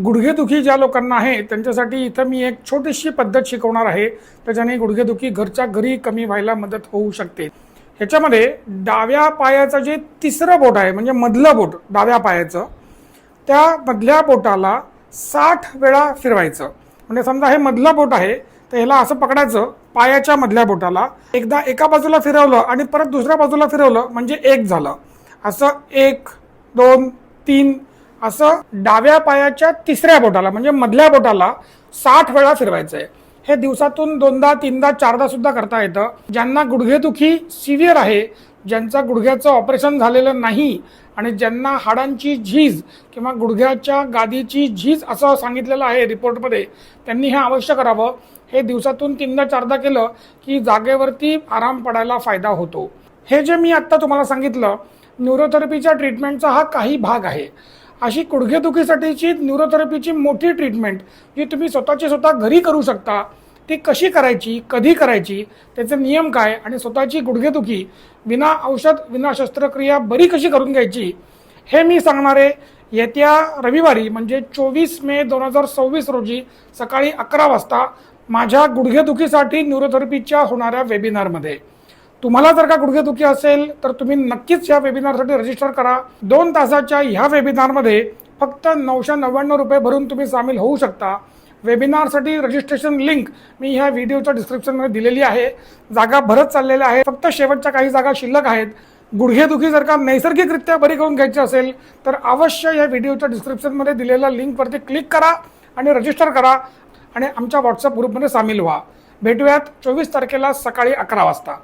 गुडघेदुखी ज्या लोकांना आहे त्यांच्यासाठी इथं मी एक छोटीशी पद्धत शिकवणार आहे, त्याच्याने गुडघेदुखी घरच्या घरी कमी व्हायला मदत होऊ शकते। ह्याच्यामध्ये डाव्या पायाचं जे तिसरं बोट आहे म्हणजे मधलं बोट डाव्या पायाचं, त्या मधल्या बोटाला 60 वेळा फिरवायचं। म्हणजे समजा हे मधलं बोट आहे तर ह्याला असं पकडायचं, पायाच्या मधल्या बोटाला एकदा एका बाजूला फिरवलं आणि परत दुसऱ्या बाजूला फिरवलं म्हणजे एक झालं। असं 1 2 3 असं डाव्या पायाच्या तिसऱ्या बोटाला म्हणजे मधल्या बोटाला 60 वेळा फिरवायचं आहे। हे दिवसातून 2दा 3दा 4दा सुद्धा करता येतं। ज्यांना गुडघेदुखी सिव्हिअर आहे, ज्यांचा गुडघ्याचं ऑपरेशन झालेलं नाही आणि ज्यांना हाडांची झीज किंवा गुडघ्याच्या गादीची झीज असं सांगितलेलं आहे रिपोर्टमध्ये, त्यांनी हे अवश्य करावं। हे दिवसातून 3दा 4दा केलं की जागेवरती आराम पडायला फायदा होतो। हे जे मी आत्ता तुम्हाला सांगितलं न्यूरोथेरपीच्या ट्रीटमेंटचा हा काही भाग आहे। अशी गुडघेदुखीसाठीची न्यूरोथेरपीची मोठी ट्रीटमेंट जी तुम्ही स्वतः घरी करू शकता, ती कशी करायची, कधी करायची, त्याचे नियम काय आणि स्वतःची गुडघेदुखी विना औषध विना शस्त्रक्रिया बरी कशी करून घ्यायची, हे मी सांगणार आहे येत्या रविवारी म्हणजे 24 मे 2026 रोजी सकाळी 11 वाजता माझ्या गुडघेदुखीसाठी न्यूरोथेरपीच्या होणाऱ्या वेबिनारमध्ये। तुम्हाला जर का गुडघेदुखी असेल तर तुम्ही नक्कीच या वेबिनारसाठी रजिस्टर करा। 2 तासाच्या ह्या वेबिनारमध्ये फक्त 999 रुपये भरून तुम्ही सामील होऊ शकता। वेबिनारसाठी रजिस्ट्रेशन लिंक मी ह्या व्हिडिओच्या डिस्क्रिप्शनमध्ये दिलेली आहे। जागा भरत चाललेल्या आहेत, फक्त शेवटच्या काही जागा शिल्लक आहेत। गुडघेदुखी जर का नैसर्गिकरित्या बरी करून घ्यायची असेल तर अवश्य या व्हिडिओच्या डिस्क्रिप्शनमध्ये दिलेल्या लिंकवरती क्लिक करा आणि रजिस्टर करा आणि आमच्या व्हॉट्सअप ग्रुपमध्ये सामील व्हा। भेटूयात 24 तारखेला सकाळी 11 वाजता।